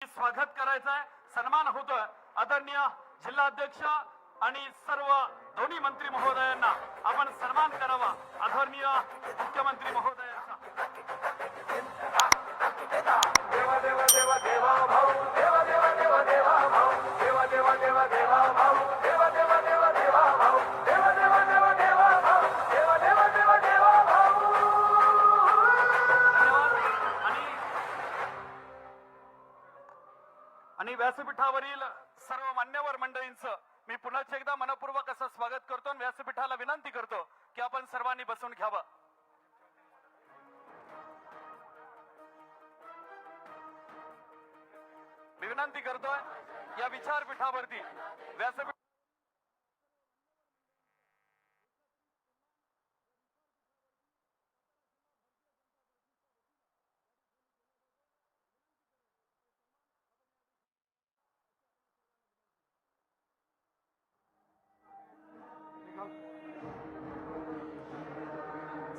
स्वागत करायचं आहे, सन्मान होतोय आदरणीय जिल्हाध्यक्ष आणि सर्व दोन्ही मंत्री महोदयांना आपण सन्मान करावा आदरणीय मुख्यमंत्री महोदयांचा। देवा देवा देवा देवा भाऊ, देवा देवा देवा देवा भाऊ, देवा देवा देवा देवा भाऊ, देवा देवा देवा देवा भाऊ, देवा देवा देवा देवा भाऊ, देवा देवा देवा देवा भाऊ। आणि व्यासपीठावरील सर्व मान्यवर मंडळींचं मी पुन्हा एकदा मनपूर्वक असं स्वागत करतो आणि व्यासपीठाला विनंती करतो की आपण सर्वांनी बसून घ्यावं। मी विनंती करतोय या विचारपीठावरती व्यासपीठ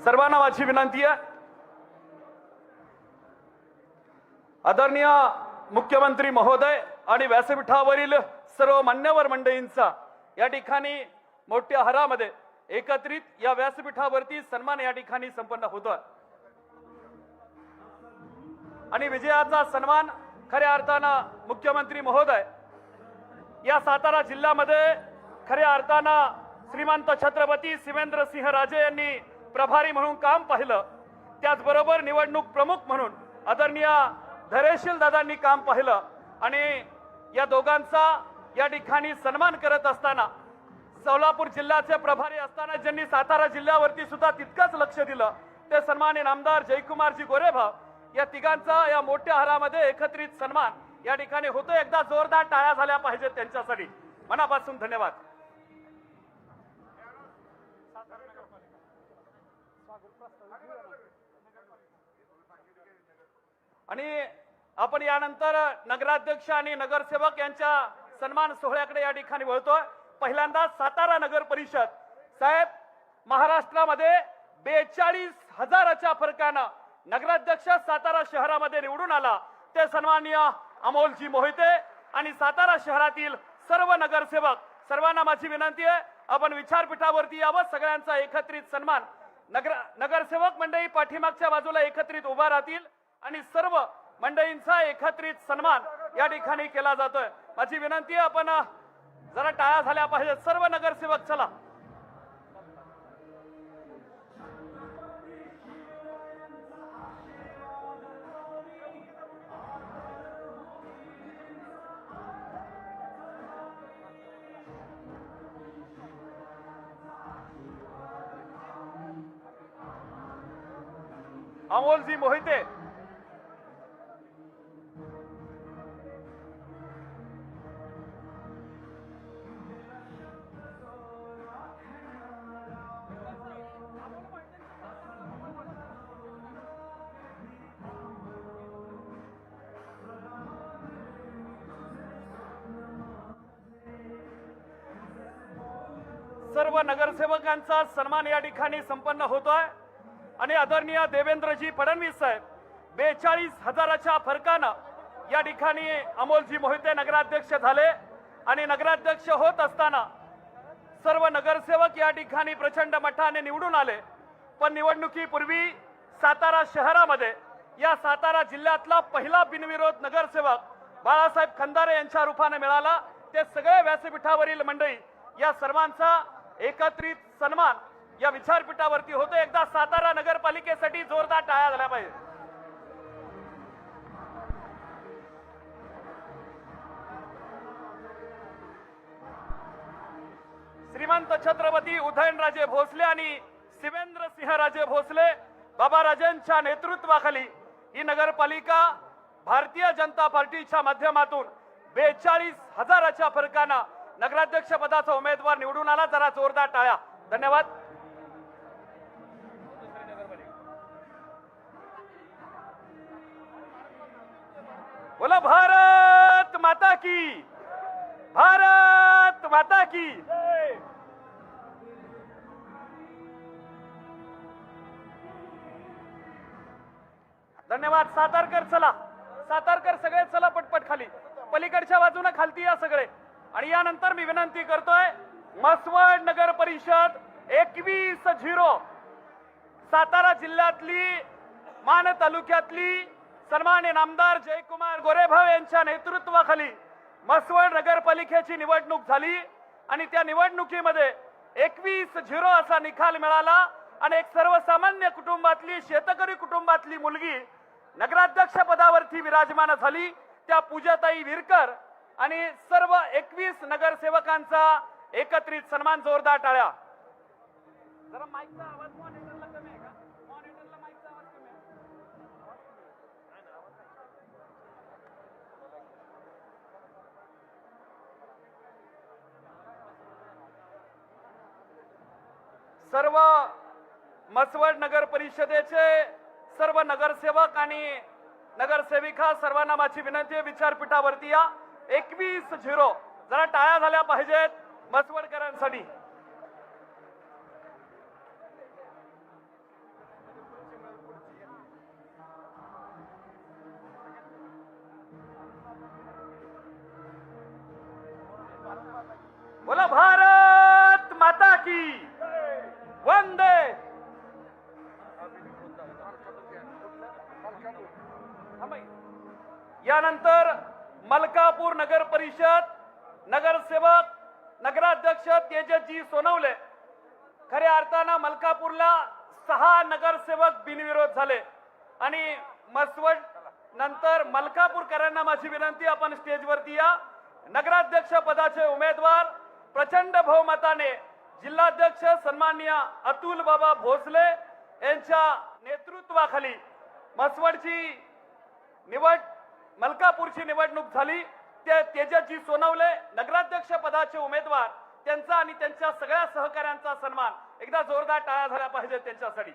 सर्वांना माझी विनंती आहे, आदरणीय मुख्यमंत्री महोदय आणि व्यासपीठावरील सर्व मान्यवर मंडळींचा या ठिकाणी मोठ्या हारामध्ये एकत्रित या व्यासपीठावरती सन्मान या ठिकाणी संपन्न होतोय आणि विजयाचा सन्मान खऱ्या अर्थानं मुख्यमंत्री महोदय या सातारा जिल्ह्यामध्ये खऱ्या अर्थानं श्रीमंत छत्रपती शिवेंद्रसिंहराजे यांनी प्रभारी म्हणून काम पाहिलं, त्याचबरोबर निवडणूक प्रमुख म्हणून आदरणीय धैर्यशील दादांनी काम पाहिलं आणि या दोघांचा या ठिकाणी सन्मान करत असताना सोलापूर जिल्ह्याचे प्रभारी असताना ज्यांनी सातारा जिल्ह्यावरती सुद्धा तितकंच लक्ष दिलं ते सन्माननीय आमदार जयकुमारजी गोरेभाव या तिघांचा या मोठ्या हारामध्ये एकत्रित सन्मान या ठिकाणी होतो। एकदा जोरदार टाळ्या झाल्या पाहिजेत त्यांच्यासाठी, मनापासून धन्यवाद। आणि आपण यानंतर नगराध्यक्ष आणि नगरसेवक यांच्या सन्मान सोहळ्याकडे या ठिकाणी वळतोय। पहिल्यांदा सातारा नगर परिषद साहेब महाराष्ट्रामध्ये 42,000च्या फरकानं नगराध्यक्ष सातारा शहरामध्ये निवडून आला, ते सन्माननीय अमोलजी मोहिते आणि सातारा शहरातील सर्व नगरसेवक सर्वांना माझी विनंती आहे आपण विचारपीठावरती यावं, सगळ्यांचा एकत्रित सन्मान। नगरसेवक मंडळी पाठीमागच्या बाजूला एकत्रित उभा राहतील आणि सर्व मंडळींचा एकत्रित सन्मान या ठिकाणी केला जातोय। माझी विनंती आहे आपण जरा टाळ्या झाल्या पाहिजेत, सर्व नगरसेवक चला। अमोलजी मोहिते, सर्व नगरसेवकांचा सन्मान या ठिकाणी संपन्न होतोय आणि आदरणीय देवेंद्रजी फडणवीस साहेब 42,000च्या फरकानं या ठिकाणी अमोलजी मोहिते नगराध्यक्ष झाले आणि नगराध्यक्ष होत असताना सर्व नगरसेवक या ठिकाणी प्रचंड मताने निवडून आले। पण निवडणुकीपूर्वी सातारा शहरामध्ये या सातारा जिल्ह्यातला पहिला बिनविरोध नगरसेवक बाळासाहेब खंदारे यांच्या रूपाने मिळाला। ते सगळे व्यासपीठावरील मंडळी या सर्वांचा एकत्रित सन्मान या विचारपीठावरती होतो। एकदा सातारा नगरपालिकेसाठी जोरदार टाळ्या झाल्या पाहिजे। श्रीमंत छत्रपती उदयनराजे भोसले आणि शिवेंद्रसिंहराजे भोसले बाबाराजांच्या नेतृत्वाखाली ही नगरपालिका भारतीय जनता पार्टीच्या माध्यमातून 42,000च्या फरकानं नगराध्यक्ष पदाचा उमेदवार निवडून आला। जरा जोरदार टाळ्या, धन्यवाद। बोला भारत माता की, भारत माता की। धन्यवाद। सातारकर चला, सातारकर सगळे चला पटपट खाली, पलीकडच्या बाजूने खालती या सगळे. आणि यानंतर मी विनंती करतोय, म्हसवड नगर परिषद 21-0 सातारा जिल्ह्यातली मान तालुक्यातली सन्माननीय नामदार जयकुमार गोरेभाव यांच्या नेतृत्वाखाली म्हसवड नगरपालिकेची निवडणूक झाली आणि त्या निवडणुकीमध्ये 21-0 असा निकाल मिळाला. आणि एक सर्वसामान्य कुटुंबातली, शेतकरी कुटुंबातली मुलगी नगराध्यक्ष पदावरती विराजमान झाली. त्या पूजाताई विरकर आणि सर्व 21 नगरसेवकांचा एकत्रित सन्मान. जोरदार टाळ्या. जरा माईकचा आवाज मॉनिटरला कमी आहे का? मॉनिटरला माईकचा आवाज कमी आहे. सर्व म्हसवड नगर परिषदेचे सर्व नगरसेवक आणि नगरसेविका सर्वांना माझी विनंती आहे, विचारपीठावरती या. 21-0 जरा टाळ्या झाल्या पाहिजेत म्हसवडकरांसाठी. बोला भारत माता की वंदे. यानंतर मलकापूर नगर परिषद नगरसेवक नगराध्यक्ष तेजसजी सोनवले. खऱ्या अर्थानं मलकापूरला 6 नगरसेवक बिनविरोध झाले आणि म्हसवड नंतर मलकापूरकरांना माझी विनंती, आपण स्टेजवरती या. नगराध्यक्ष पदाचे उमेदवार प्रचंड बहुमताने जिल्हाध्यक्ष सन्माननीय अतुल बाबा भोसले यांच्या नेतृत्वाखाली म्हसवडची मलकापूरची निवडणूक झाली. ते तेजसजी सोनवले नगराध्यक्ष पदाचे उमेदवार, त्यांचा आणि त्यांच्या सगळ्या सहकाऱ्यांचा सन्मान. एकदा जोरदार टाळ्या झाल्या पाहिजे त्यांच्यासाठी.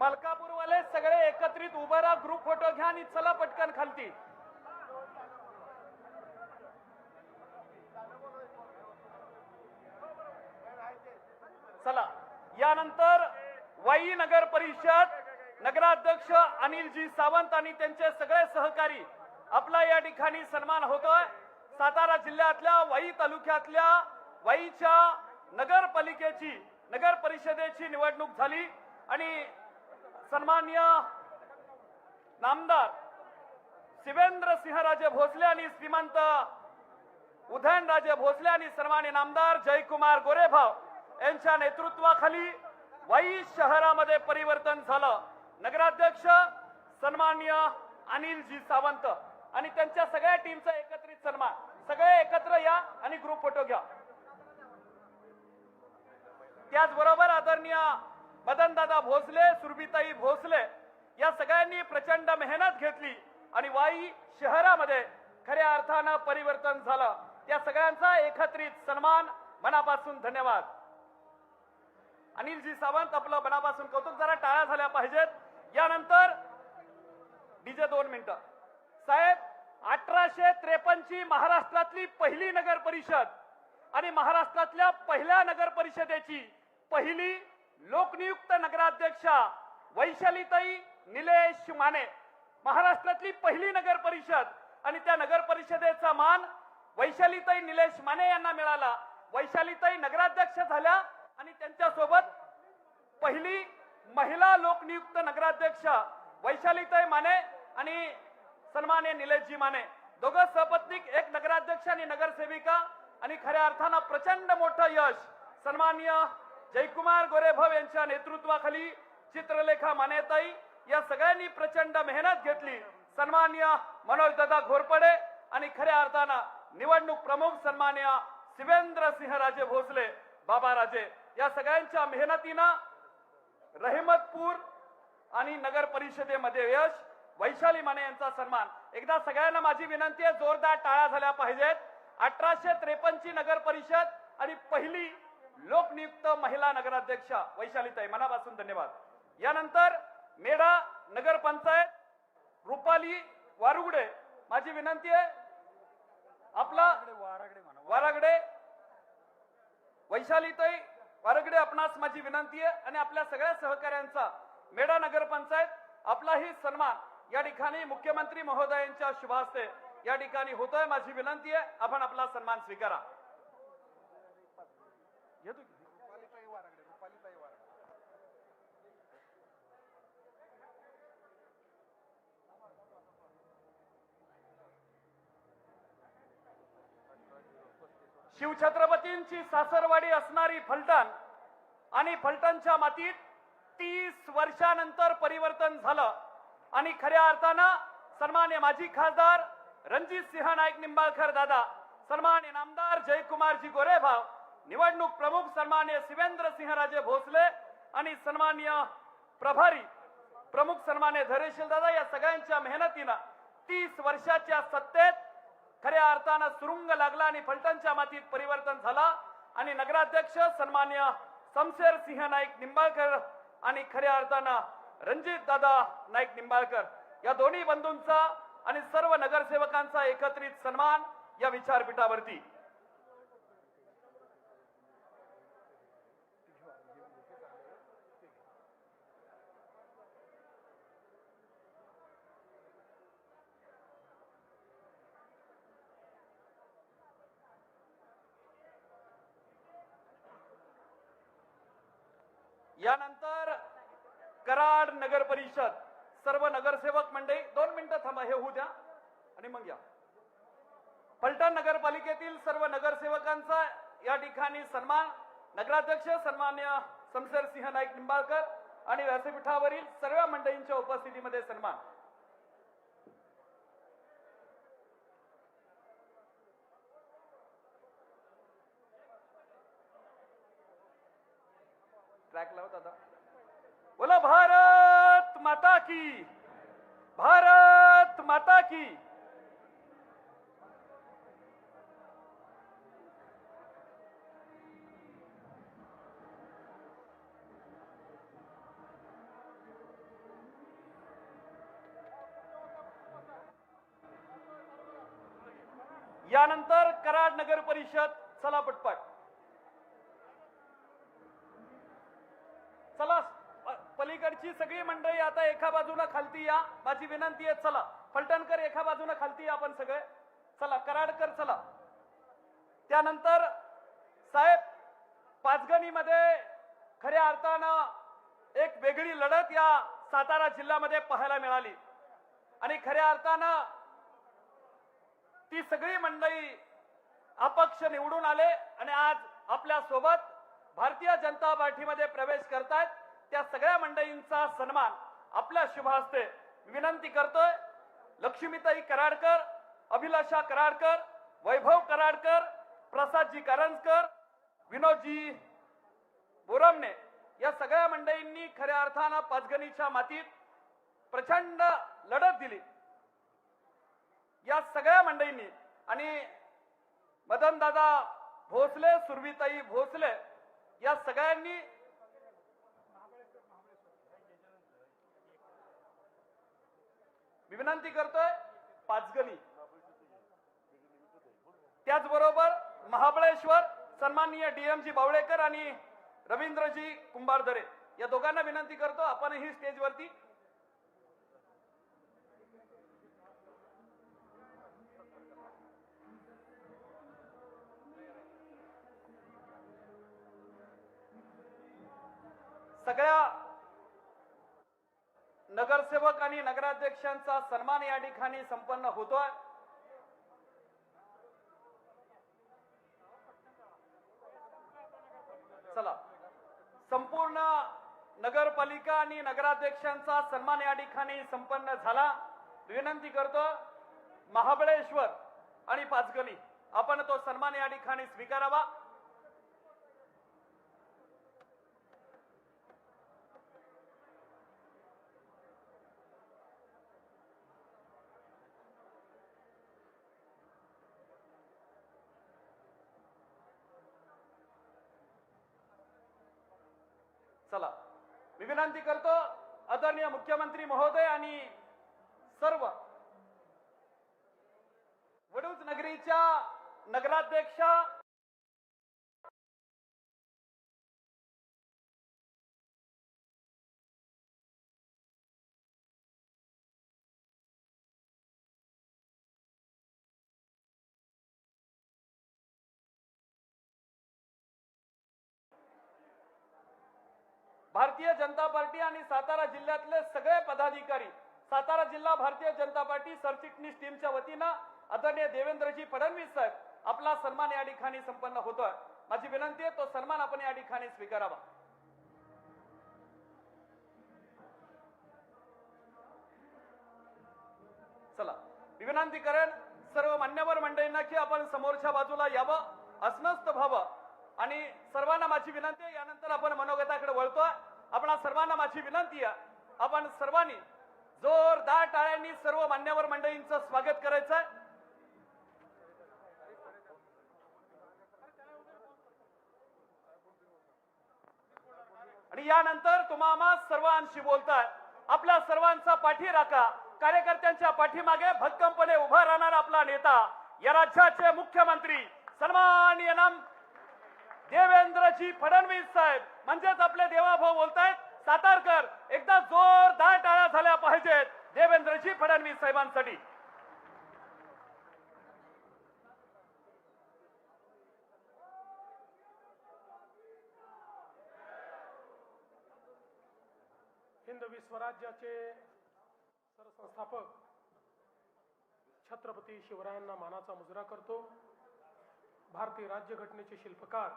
मलकापूर वाले सगळे एकत्रित उभं राहा, ग्रुप फोटो घ्या आणि चला पटकन खालती. चला. यानंतर वाई नगर परिषद नगराध्यक्ष अनिलजी सावंत आणि त्यांचे सगळे सहकारी आपला या ठिकाणी सन्मान होतोय. सातारा जिल्ह्यातल्या वाई तालुक्यातल्या वाईच्या नगरपालिकेची नगर परिषदेची निवडणूक झाली आणि सन्माननीय नामदार शिवेंद्र सिंहराजे भोसले आणि श्रीमंत उदयनराजे भोसले आणि सन्माननीय नामदार जयकुमार गोरेभाव यांच्या नेतृत्वाखाली वाई शहरामध्ये परिवर्तन झालं. नगराध्यक्ष सन्माननीय अनिलजी सावंत आणि त्यांच्या सगळ्या टीमचा एकत्रित सन्मान. सगळे एकत्र या आणि ग्रुप फोटो घ्या. त्याचबरोबर आदरणीय मदनदादा भोसले, सुरभिताई भोसले या सगळ्यांनी प्रचंड मेहनत घेतली आणि वाई शहरामध्ये खऱ्या अर्थानं परिवर्तन झालं. त्या सगळ्यांचा एकत्रित सन्मान. मनापासून धन्यवाद. अनिलजी सावंत आपलं मनापासून कौतुक. जरा टाळ्या झाल्या पाहिजेत. यानंतर डीजे 2 मिनिटं. साहेब, 1853 ची महाराष्ट्रातली पहिली नगर परिषद आणि महाराष्ट्रातल्या पहिल्या नगर परिषदेची पहिली लोकनियुक्त नगराध्यक्षा वैशालीताई निलेश माने. महाराष्ट्रातली पहिली नगर परिषद आणि त्या नगर परिषदेचा मान वैशालीताई निलेश माने यांना मिळाला. वैशालीताई नगराध्यक्ष झाल्या आणि त्यांच्यासोबत पहिली महिला लोकनियुक्त नगराध्यक्ष वैशालीताई माने आणि सन्माननीय निलेशजी माने, दोघं सपत्नीक, एक नगराध्यक्ष आणि नगरसेविका. आणि खऱ्या अर्थानं प्रचंड मोठं यश सन्माननीय जयकुमार गोरेभाव यांच्या नेतृत्वाखाली चित्रलेखा मानेताई या सगळ्यांनी प्रचंड मेहनत घेतली. सन्माननीय मनोजदादा घोरपडे आणि खऱ्या अर्थानं निवडणूक प्रमुख सन्माननीय शिवेंद्र सिंहराजे भोसले बाबा राजे या सगळ्यांच्या मेहनतीनं रहमतपूर आणि नगर परिषदेमध्ये यश, वैशाली माने यांचा सन्मान. एकदा सगळ्यांना माझी विनंती आहे, जोरदार टाळ्या झाल्या पाहिजेत. 1853 ची नगर परिषद आणि पहिली लोकनियुक्त महिला नगराध्यक्षा वैशालीताई, मनापासून धन्यवाद. यानंतर मेढा नगर पंचायत रुपाली वारुगडे, माझी विनंती आहे आपला वारागडे वैशालीताई वारगडे, आपणास माझी विनंती आहे आणि आपल्या सगळ्या सहकाऱ्यांचा मेढा नगर पंचायत आपलाही सन्मान या ठिकाणी मुख्यमंत्री महोदयांच्या शुभ हस्ते या ठिकाणी होतोय. माझी विनंती आहे आपण आपला सन्मान स्वीकारा. शिवछत्रपतींची सासरवाडी असणारी फलटण आणि फलटणच्या मातीत 30 वर्षानंतर परिवर्तन झालं आणि खऱ्या अर्थानं सन्मान्य माजी खासदार रणजित सिंह नाईक निंबाळकर दादा, सन्मान्य नामदार जयकुमारजी गोरेभाव, निवडणूक प्रमुख सन्मान्य शिवेंद्र सिंहराजे भोसले आणि सन्मान्य प्रभारी प्रमुख सन्मान्य धैर्यशील दादा, या सगळ्यांच्या मेहनतीनं 30 वर्षाच्या सत्तेत खऱ्या अर्थानं सुरुंग लागला आणि फलटणच्या मातीत परिवर्तन झाला आणि नगराध्यक्ष सन्मान्य शमशेर सिंह नाईक निंबाळकर आणि खऱ्या अर्थानं रणजित दादा नाईक निंबाळकर या दोन्ही बंधूंचा आणि सर्व नगरसेवकांचा एकत्रित सन्मान या विचारपीठावरती. यानंतर कराड नगर परिषद सर्व नगरसेवक मंडळी 2 मिनिटं थांबा, हे होऊ द्या आणि मग या. फलटण नगरपालिकेतील सर्व नगरसेवकांचा या ठिकाणी सन्मान, नगराध्यक्ष सन्मान्य शमशेर सिंह नाईक निंबाळकर आणि व्यासपीठावरील सर्व मंडळींच्या उपस्थितीमध्ये सन्मान. ट्रॅक लाव दादा. बोला भारत माता की, भारत माता की. यानंतर कराड नगर परिषद, चला पटपट चला. पलीकडची सगळी मंडळी आता एका बाजूला खालती या, माझी विनंती आहे. चला फलटणकर एका बाजूला खालती या आपण सगळे, चला कराडकर चला. त्यानंतर साहेब पाचगणीमध्ये खऱ्या अर्थानं एक वेगळी लढत या सातारा जिल्ह्यामध्ये पाहायला मिळाली आणि खऱ्या अर्थानं ती सगळी मंडळी अपक्ष निवडून आले आणि आज आपल्या सोबत भारतीय जनता पार्टीमध्ये प्रवेश करतायत. त्या सगळ्या मंडळींचा सन्मान आपल्या शुभ हस्ते विनंती करतोय. लक्ष्मीताई कराडकर, अभिलाषा कराडकर, वैभव कराडकर, प्रसादजी कारंजकर, विनोदजी बोरमने या सगळ्या मंडळींनी खऱ्या अर्थानं पाचगणीच्या मातीत प्रचंड लढत दिली. या सगळ्या मंडळींनी आणि मदनदादा भोसले, सुरभीताई भोसले या सगळ्यांनी मी विनंती करतोय पाचगणी, त्याचबरोबर महाबळेश्वर सन्माननीय डीएमजी बावळेकर आणि रवींद्रजी कुंभारदरे या दोघांना विनंती करतो आपणही स्टेजवरती. सगळ्या नगरसेवक आणि नगराध्यक्षांचा सन्मान या ठिकाणी संपन्न होतोय. चला संपूर्ण नगरपालिका आणि नगराध्यक्षांचा सन्मान या ठिकाणी संपन्न झाला. विनंती करतो महाबळेश्वर आणि पाचगणी आपण तो सन्मान या ठिकाणी स्वीकारावा. चला, मी विनंती करतो आदरणीय मुख्यमंत्री महोदय आणि सर्व वडूज नगरीच्या नगराध्यक्षा भारतीय जनता पार्टी आणि सातारा जिल्ह्यातले सगळे पदाधिकारी, सातारा जिल्हा भारतीय जनता पार्टी सरचिटणीस टीमच्या वतीनं आदरणीय देवेंद्रजी फडणवीस साहेब आपला सन्मान या ठिकाणी संपन्न होतोय. माझी विनंती आहे तो सन्मान आपण या ठिकाणी स्वीकारावा. चला, मी विनंती करेन सर्व मान्यवर मंडळींना की आपण समोरच्या बाजूला यावं, अस्वस्थ व्हावं आणि सर्वांना माझी विनंती आहे, यानंतर आपण मनोगताकडे वळतोय. आपणा सर्वांना माझी विनंती आहे, आपण सर्वांनी जोरदार टाळ्यांनी सर्व मान्यवर मंडळींचं स्वागत करायचंय. आणि यानंतर तुम्हा सर्वांशी बोलताय, आपल्या सर्वांचा पाठी राखा. कार्यकर्त्यांच्या पाठीमागे भक्कमपणे उभा राहणार आपला नेता, या राज्याचे मुख्यमंत्री सन्माननीय देवेंद्रजी फडणवीस साहेब म्हणजेच आपले देवाभाऊ बोलतायत. सातारकर, एकदा जोरदार टाळ्या झाल्या पाहिजेत देवेंद्रजी फडणवीस साहेबांसाठी. हिंदवी स्वराज्याचे सरसंस्थापक छत्रपती शिवरायांना मानाचा मुजरा करतो. भारतीय राज्यघटनेचे शिल्पकार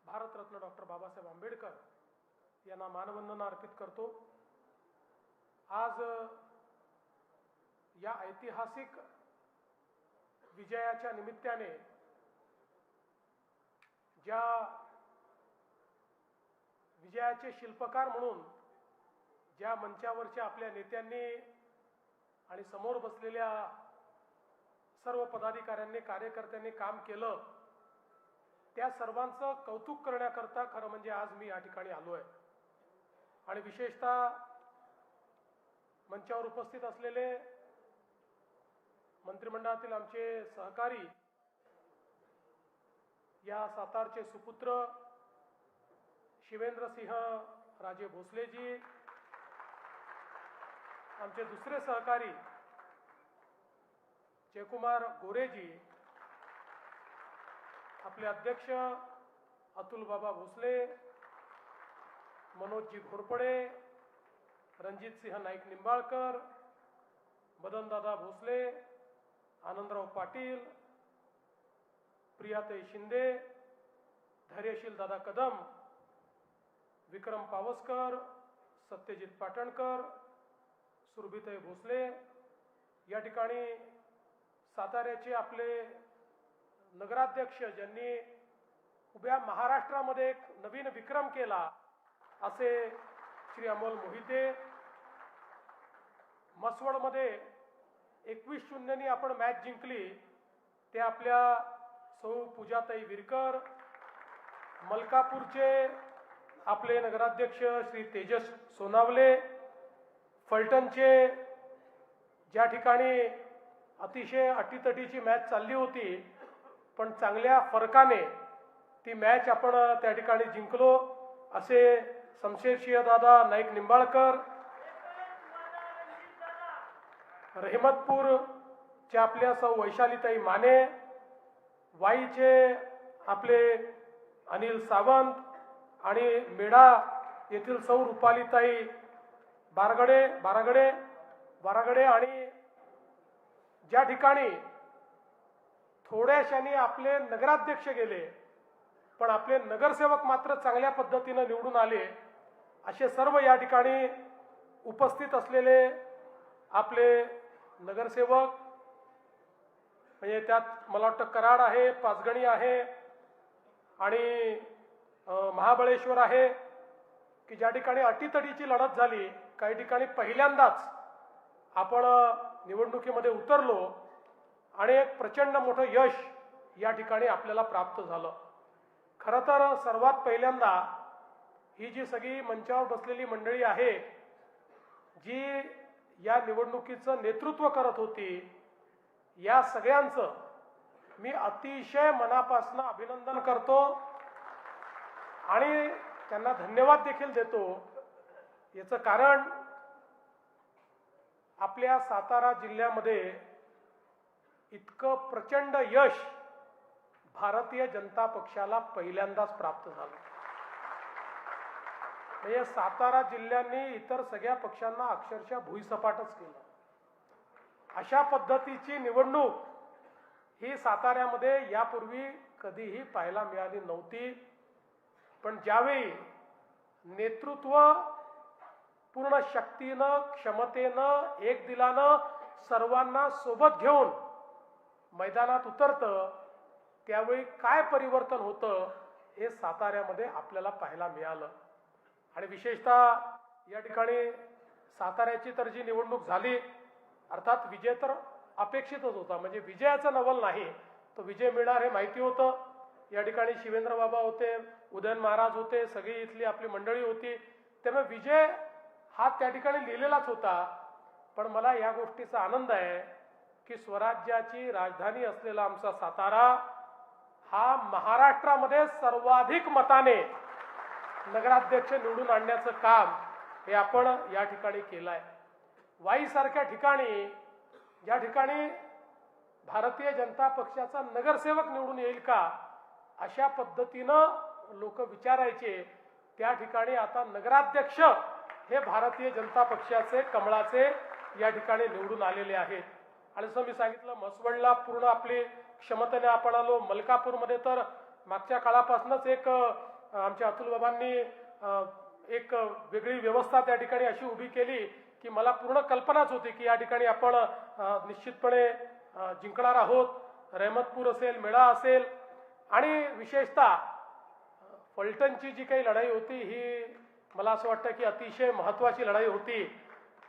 भारतरत्न डॉक्टर बाबासाहेब आंबेडकर यांना मानवंदना अर्पित करतो. आज या ऐतिहासिक विजयाच्या निमित्ताने ज्या विजयाचे शिल्पकार म्हणून ज्या मंचावरच्या आपल्या नेत्यांनी आणि समोर बसलेल्या सर्व पदाधिकाऱ्यांनी कार्यकर्त्यांनी काम केलं, त्या सर्वांचं कौतुक करण्याकरता खरं म्हणजे आज मी या ठिकाणी आलो आहे. आणि विशेषतः मंचावर उपस्थित असलेले मंत्रिमंडळातील आमचे सहकारी, या सातारचे सुपुत्र शिवेंद्रसिंह राजे भोसलेजी, आमचे दुसरे सहकारी जयकुमार गोरेजी, आपले अध्यक्ष अतुल बाबा भोसले, मनोजजी घोरपडे, रणजित सिंह नाईक निंबाळकर, मदनदादा भोसले, आनंदराव पाटील, प्रियाताई शिंदे, धैर्यशील दादा कदम, विक्रम पावसकर, सत्यजित पाटणकर, सुरभिताई भोसले, या ठिकाणी साताऱ्याचे आपले नगराध्यक्ष ज्यांनी उभ्या महाराष्ट्रामध्ये एक नवीन विक्रम केला असे श्री अमोल मोहिते, मसवडमध्ये 21-0 आपण मॅच जिंकली ते आपल्या सौ पूजाताई विरकर, मलकापूरचे आपले नगराध्यक्ष श्री तेजस सोनावले, फलटणचे ज्या ठिकाणी अतिशय अटीतटीची मॅच चालली होती पण चांगल्या फरकाने ती मॅच आपण त्या ठिकाणी जिंकलो असे शमशेरसिंह दादा नाईक निंबाळकर, रहमतपूरच्या आपल्या सौ वैशालीताई माने, वाईचे आपले अनिल सावंत आणि मेढा येथील सौ रुपालीताई बारागडे आणि ज्या ठिकाणी थोड्याशाने आपले नगराध्यक्ष गेले पण आपले नगरसेवक मात्र चांगल्या पद्धतीने निवडून आले असे सर्व या ठिकाणी उपस्थित असलेले आपले नगरसेवक, म्हणजे त्यात मला वाटतं कराड आहे, पाचगणी आहे आणि महाबळेश्वर आहे की ज्या ठिकाणी अटीतटीची लढत झाली. काही ठिकाणी पहिल्यांदाच आपण निवडणुकीमध्ये उतरलो आणि एक प्रचंड मोठं यश या ठिकाणी आपल्याला प्राप्त झालं. खरं तर सर्वात पहिल्यांदा ही जी सगळी मंचावर बसलेली मंडळी आहे, जी या निवडणुकीचं नेतृत्व करत होती, या सगळ्यांचं मी अतिशय मनापासून अभिनंदन करतो आणि त्यांना धन्यवाद देखील देतो. याचं कारण आपल्या सातारा जिल्ह्यामध्ये इतकं प्रचंड यश भारतीय जनता पक्षाला पहिल्यांदाच प्राप्त झालं. म्हणजे सातारा जिल्ह्याने इतर सगळ्या पक्षांना अक्षरशः भुईसपाटच केलं. अशा पद्धतीची निवडणूक ही साताऱ्यामध्ये यापूर्वी कधीही पाहायला मिळाली नव्हती. पण ज्यावेळी नेतृत्व पूर्ण शक्तीनं, क्षमतेनं, एक दिलानं सर्वांना सोबत घेऊन मैदानात उतरतं, त्यावेळी काय परिवर्तन होतं हे साताऱ्यामध्ये आपल्याला पाहायला मिळालं. आणि विशेषतः या ठिकाणी साताऱ्याची तर जी निवडणूक झाली, अर्थात विजय तर अपेक्षितच होता, म्हणजे विजयाचं नवल नाही, तो विजय मिळणार हे माहिती होतं. या ठिकाणी शिवेंद्र बाबा होते, उदयन महाराज होते, सगळी इथली आपली मंडळी होती, त्यामुळे विजय हा त्या ठिकाणी लिहिलेलाच होता. पण मला या गोष्टीचा आनंद आहे की स्वराज्याची राजधानी असलेला आमचा सातारा हा महाराष्ट्रामध्ये सर्वाधिक मताने नगराध्यक्ष निवडून आणण्याचं काम हे आपण या ठिकाणी केलं आहे. वाईसारख्या ठिकाणी ज्या ठिकाणी भारतीय जनता पक्षाचा नगरसेवक निवडून येईल का अशा पद्धतीनं लोक विचारायचे, त्या ठिकाणी आता नगराध्यक्ष हे भारतीय जनता पक्षाचे कमळाचे या ठिकाणी निवडून आलेले आहेत. आणि जसं मी सांगितलं, म्हसवडला पूर्ण आपली क्षमतेने आपण आलो. मलकापूरमध्ये तर मागच्या काळापासूनच एक आमच्या अतुल बाबांनी एक वेगळी व्यवस्था त्या ठिकाणी अशी उभी केली की मला पूर्ण कल्पनाच होती की या ठिकाणी आपण निश्चितपणे जिंकणार आहोत. रहमतपूर असेल, मेळा असेल, आणि विशेषतः फलटणची जी काही लढाई होती ही मला असं वाटतं की अतिशय महत्त्वाची लढाई होती.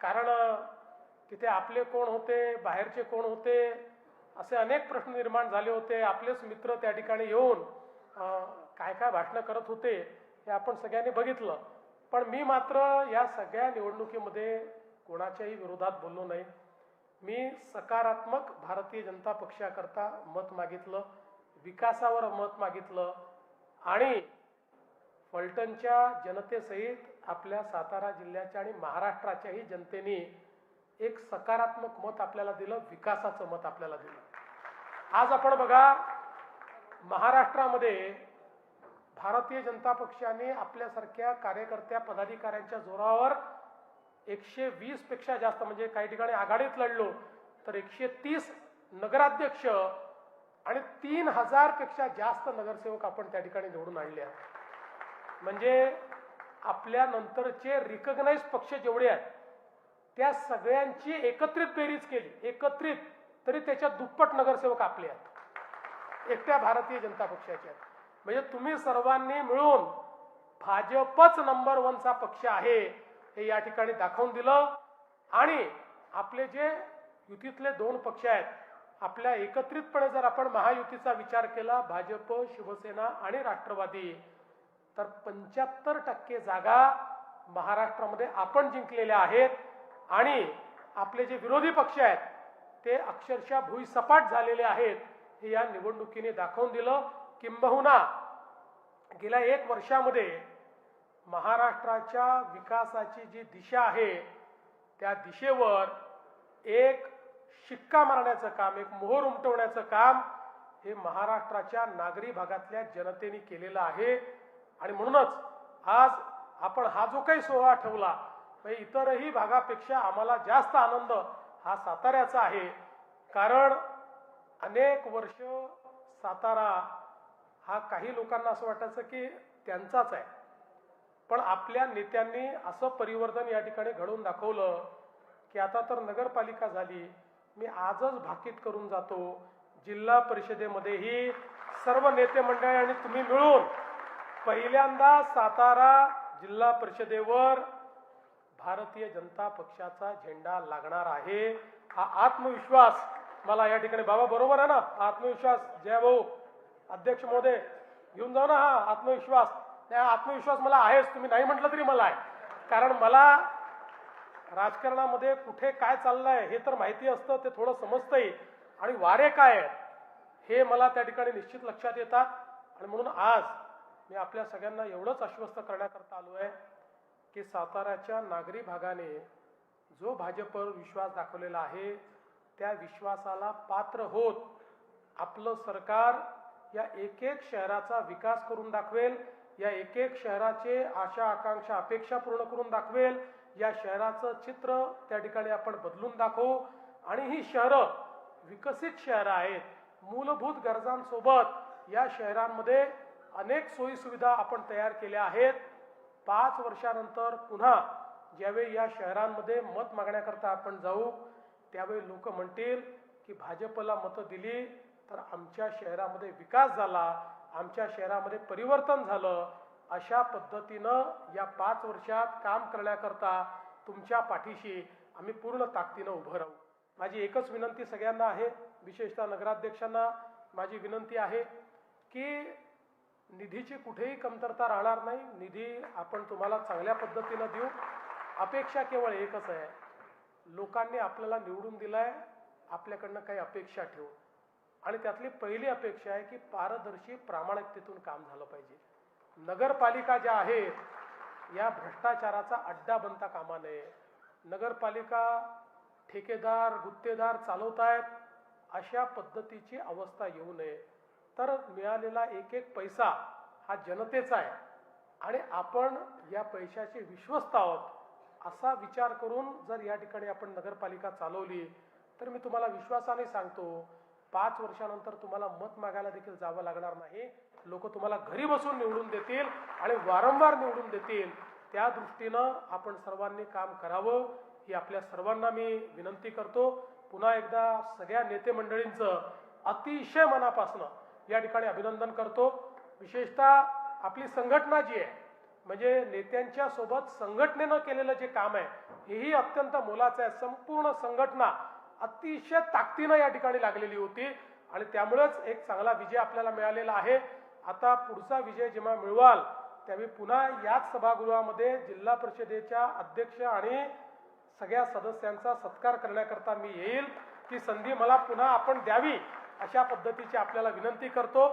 कारण तिथे आपले कोण होते, बाहेरचे कोण होते, असे अनेक प्रश्न निर्माण झाले होते. आपलेच मित्र त्या ठिकाणी येऊन काय काय भाषणं करत होते हे आपण सगळ्यांनी बघितलं. पण मी मात्र या सगळ्या निवडणुकीमध्ये कोणाच्याही विरोधात बोललो नाही. मी सकारात्मक भारतीय जनता पक्षाकरता मत मागितलं, विकासावर मत मागितलं आणि फलटणच्या जनतेसहित आपल्या सातारा जिल्ह्याच्या आणि महाराष्ट्राच्याही जनतेने एक सकारात्मक मत आपल्याला दिलं, विकासाचं मत आपल्याला दिलं. आज आपण बघा, महाराष्ट्रामध्ये भारतीय जनता पक्षाने आपल्यासारख्या कार्यकर्त्या पदाधिकाऱ्यांच्या जोरावर 120 पेक्षा जास्त, म्हणजे काही ठिकाणी आघाडीत लढलो तर 130 नगराध्यक्ष आणि 3000 पेक्षा जास्त नगरसेवक आपण त्या ठिकाणी निवडून आणले आहेत. म्हणजे आपल्या नंतरचे रिकग्नाइज पक्ष जेवढे आहेत त्या सगळ्यांची एकत्रित बेरीज केली, एकत्रित, तरी त्याच्या दुप्पट नगरसेवक आपले आहेत, एकट्या भारतीय जनता पक्षाचे आहेत. म्हणजे तुम्ही सर्वांनी मिळून भाजपच नंबर 1चा पक्ष आहे हे या ठिकाणी दाखवून दिलं. आणि आपले जे युतीतले 2 पक्ष आहेत, आपल्या एकत्रितपणे जर आपण महायुतीचा विचार केला, भाजप, शिवसेना आणि राष्ट्रवादी, तर 75% जागा महाराष्ट्रामध्ये आपण जिंकलेल्या आहेत. आणि आपले जे विरोधी पक्ष आहेत ते अक्षरशः भुईसपाट झालेले आहेत हे या निवडणुकीने दाखवून दिलं. किंबहुना गेल्या 1 वर्षामध्ये महाराष्ट्राच्या विकासाची जी दिशा आहे त्या दिशेवर एक शिक्का मारण्याचं काम, एक मोहर उमटवण्याचं काम हे महाराष्ट्राच्या नागरी भागातल्या जनतेने केलेलं आहे. आणि म्हणूनच आज आपण हा जो काही सोहळा ठेवला, इतरही भागापेक्षा आम्हाला जास्त आनंद हा साताऱ्याचा आहे. कारण अनेक वर्ष सातारा हा काही लोकांना असं वाटायचं की त्यांचाच आहे, पण आपल्या नेत्यांनी असं परिवर्तन या ठिकाणी घडवून दाखवलं की आता तर नगरपालिका झाली. मी आजच भाकीत करून जातो, जिल्हा परिषदेमध्येही सर्व नेते मंडळी आणि तुम्ही मिळून पहिल्यांदा सातारा जिल्हा परिषदेवर भारतीय जनता पक्षाचा झेंडा लागणार आहे. हा आत्मविश्वास मला या ठिकाणी, बाबा बरोबर आहे ना, आत्मविश्वास, जय भाऊ, अध्यक्ष महोदय घेऊन जाऊ ना, हा आत्मविश्वास त्या आत्मविश्वास मला आहेच, तुम्ही नाही म्हटलं तरी मला आहे. कारण मला राजकारणामध्ये कुठे काय चाललंय हे तर माहिती असतं, ते थोडं समजतंही, आणि वारे काय आहेत हे मला त्या ठिकाणी निश्चित लक्षात येतात. आणि म्हणून आज मी आपल्या सगळ्यांना एवढंच आश्वस्त करण्याकरता आलो आहे की साताऱ्याच्या नागरी भागाने जो भाजपवर विश्वास दाखवलेला आहे त्या विश्वासाला पात्र होत आपलं सरकार या एक एक शहराचा विकास करून दाखवेल, या एक एक शहराचे आशा आकांक्षा अपेक्षा पूर्ण करून दाखवेल, या शहराचं चित्र त्या ठिकाणी आपण बदलून दाखवू. आणि ही शहरं विकसित शहरं आहेत, मूलभूत गरजांसोबत या शहरांमध्ये अनेक सोयी सुविधा आपण तयार केल्या आहेत. 5 वर्षानंतर पुन्हा ज्यावेळी या शहरांमध्ये मत मागण्याकरता आपण जाऊ त्यावेळी लोक म्हणतील की भाजपला मतं दिली तर आमच्या शहरामध्ये विकास झाला, आमच्या शहरामध्ये परिवर्तन झालं. अशा पद्धतीनं या 5 वर्षात काम करण्याकरता तुमच्या पाठीशी आम्ही पूर्ण ताकदीनं उभं राहू. माझी एकच विनंती सगळ्यांना आहे, विशेषतः नगराध्यक्षांना माझी विनंती आहे की निधीची कुठेही कमतरता राहणार नाही. निधी आपण तुम्हाला चांगल्या पद्धतीनं देऊ. अपेक्षा केवळ एकच आहे, लोकांनी आपल्याला निवडून दिलाय, आपल्याकडनं काही अपेक्षा ठेवू. आणि त्यातली पहिली अपेक्षा आहे की पारदर्शी प्रामाणिकतेतून काम झालं पाहिजे. नगरपालिका ज्या आहेत या भ्रष्टाचाराचा अड्डा बनता कामा नये. नगरपालिका ठेकेदार गुत्तेदार चालवतायत अशा पद्धतीची अवस्था येऊ नये. तर मिळालेला एक एक पैसा हा जनतेचा आहे आणि आपण या पैशाचे विश्वस्त आहोत असा विचार करून जर या ठिकाणी आपण नगरपालिका चालवली तर मी तुम्हाला विश्वासाने सांगतो 5 वर्षानंतर तुम्हाला मत मागायला देखील जावं लागणार नाही. लोक तुम्हाला घरी बसून निवडून देतील आणि वारंवार निवडून देतील. त्या दृष्टीनं आपण सर्वांनी काम करावं ही आपल्या सर्वांना मी विनंती करतो. पुन्हा एकदा सगळ्या नेते मंडळींचं अतिशय मनापासून या ठिकाणी अभिनंदन करतो. विशेषतः आपली संघटना जी आहे म्हणजे नेत्यांच्या सोबत संघटनेनं केलेलं जे काम आहे हेही अत्यंत मोलाचं आहे. संपूर्ण संघटना अतिशय ताकदीनं या ठिकाणी लागलेली होती आणि त्यामुळेच एक चांगला विजय आपल्याला मिळालेला आहे. आता पुढचा विजय जेव्हा मिळवाल त्यावेळी पुन्हा याच सभागृहामध्ये जिल्हा परिषदेच्या अध्यक्ष आणि सगळ्या सदस्यांचा सत्कार करण्याकरता मी येईल. ती संधी मला पुन्हा आपण द्यावी अशा पद्धतीची आपल्याला विनंती करतो.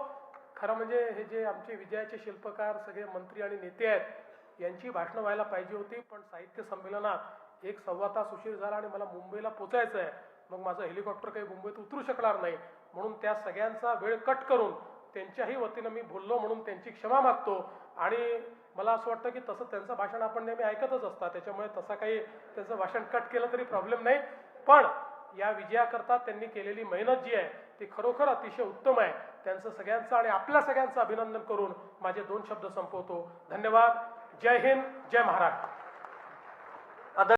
खरं म्हणजे हे जे आमचे विजयाचे शिल्पकार सगळे मंत्री आणि नेते आहेत यांची भाषणं व्हायला पाहिजे होती, पण साहित्य संमेलनात 1-1.25 तास उशीर झाला आणि मला मुंबईला पोचायचं आहे. मग माझं हेलिकॉप्टर काही मुंबईत उतरू शकणार नाही, म्हणून त्या सगळ्यांचा वेळ कट करून त्यांच्याही वतीनं मी बोललो म्हणून त्यांची क्षमा मागतो. आणि मला असं वाटतं की तसं त्यांचं भाषण आपण नेहमी ऐकतच असतात, त्याच्यामुळे तसं काही त्यांचं भाषण कट केलं तरी प्रॉब्लेम नाही. पण या विजयाकरता त्यांनी केलेली मेहनत जी आहे ती खरोखर अतिशय उत्तम आहे. त्यांचं सगळ्यांचं आणि आपल्या सगळ्यांचं अभिनंदन करून माझे 2 शब्द संपवतो. धन्यवाद. जय हिंद, जय महाराष्ट्र.